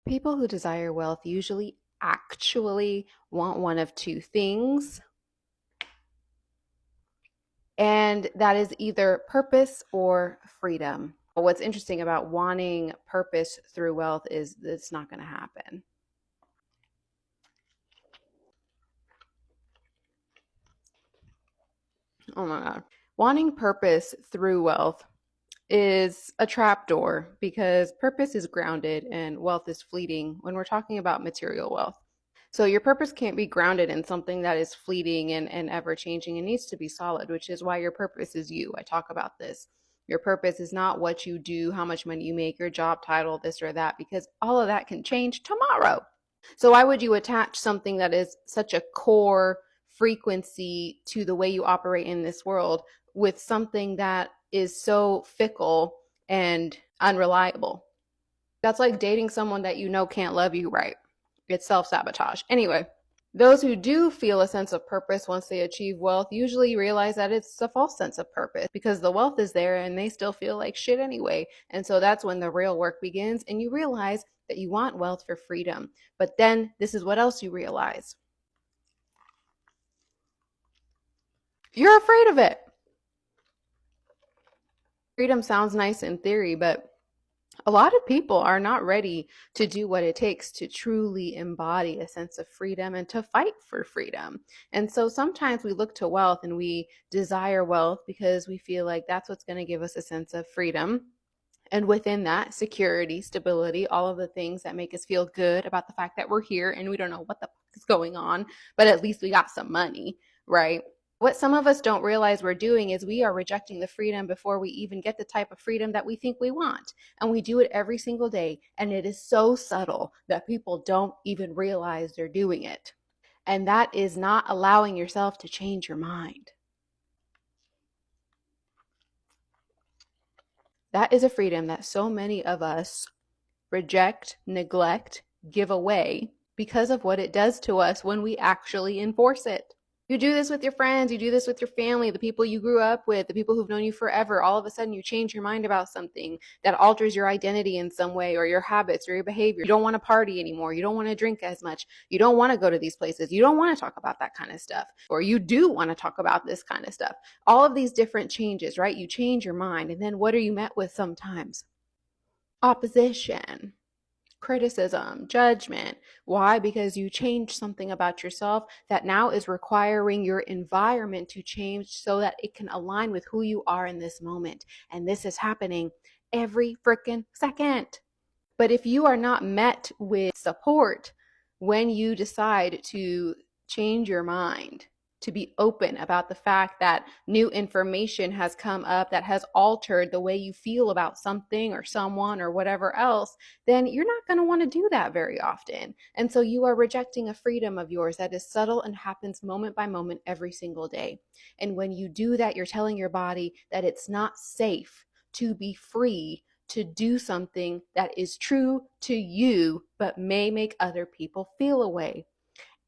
People who desire wealth usually actually want one of two things, and that is either purpose or freedom. But what's interesting about wanting purpose through wealth is that it's not going to happen. Oh my God. Wanting purpose through wealth is a trapdoor because purpose is grounded and wealth is fleeting when we're talking about material wealth. So your purpose can't be grounded in something that is fleeting and ever changing. It needs to be solid, which is why your purpose is you. I talk about this. Your purpose is not what you do, how much money you make, your job title, this or that, because all of that can change tomorrow. So why would you attach something that is such a core frequency to the way you operate in this world with something that is so fickle and unreliable? That's like dating someone that you know can't love you right. It's self-sabotage. Anyway, those who do feel a sense of purpose once they achieve wealth usually realize that it's a false sense of purpose because the wealth is there and they still feel like shit anyway. And so that's when the real work begins and you realize that you want wealth for freedom. But then this is what else you realize. You're afraid of it. Freedom sounds nice in theory, but a lot of people are not ready to do what it takes to truly embody a sense of freedom and to fight for freedom. And so sometimes we look to wealth and we desire wealth because we feel like that's what's going to give us a sense of freedom. And within that, security, stability, all of the things that make us feel good about the fact that we're here and we don't know what the fuck is going on, but at least we got some money, right? What some of us don't realize we're doing is we are rejecting the freedom before we even get the type of freedom that we think we want. And we do it every single day. And it is so subtle that people don't even realize they're doing it. And that is not allowing yourself to change your mind. That is a freedom that so many of us reject, neglect, give away because of what it does to us when we actually enforce it. You do this with your friends, you do this with your family, the people you grew up with, the people who've known you forever. All of a sudden, you change your mind about something that alters your identity in some way or your habits or your behavior. You don't want to party anymore. You don't want to drink as much. You don't want to go to these places. You don't want to talk about that kind of stuff. Or you do want to talk about this kind of stuff. All of these different changes, right? You change your mind. And then what are you met with sometimes? Opposition, criticism, judgment. Why? Because you changed something about yourself that now is requiring your environment to change so that it can align with who you are in this moment. And this is happening every freaking second. But if you are not met with support when you decide to change your mind, to be open about the fact that new information has come up that has altered the way you feel about something or someone or whatever else, then you're not going to want to do that very often. And so you are rejecting a freedom of yours that is subtle and happens moment by moment every single day. And when you do that, you're telling your body that it's not safe to be free to do something that is true to you, but may make other people feel away.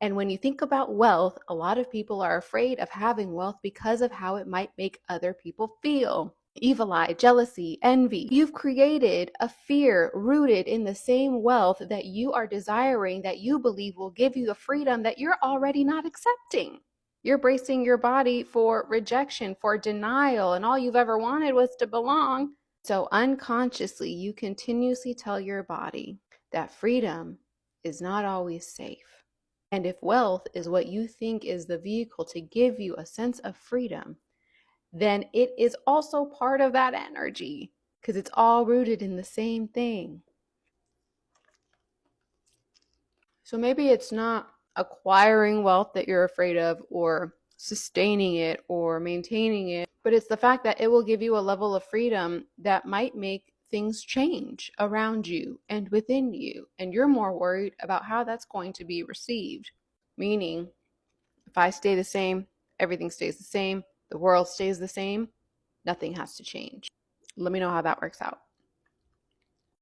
And when you think about wealth, a lot of people are afraid of having wealth because of how it might make other people feel. Evil eye, jealousy, envy. You've created a fear rooted in the same wealth that you are desiring, that you believe will give you a freedom that you're already not accepting. You're bracing your body for rejection, for denial, and all you've ever wanted was to belong. So unconsciously, you continuously tell your body that freedom is not always safe. And if wealth is what you think is the vehicle to give you a sense of freedom, then it is also part of that energy because it's all rooted in the same thing. So maybe it's not acquiring wealth that you're afraid of or sustaining it or maintaining it, but it's the fact that it will give you a level of freedom that might make things change around you and within you. And you're more worried about how that's going to be received. Meaning, if I stay the same, everything stays the same, the world stays the same, nothing has to change. Let me know how that works out.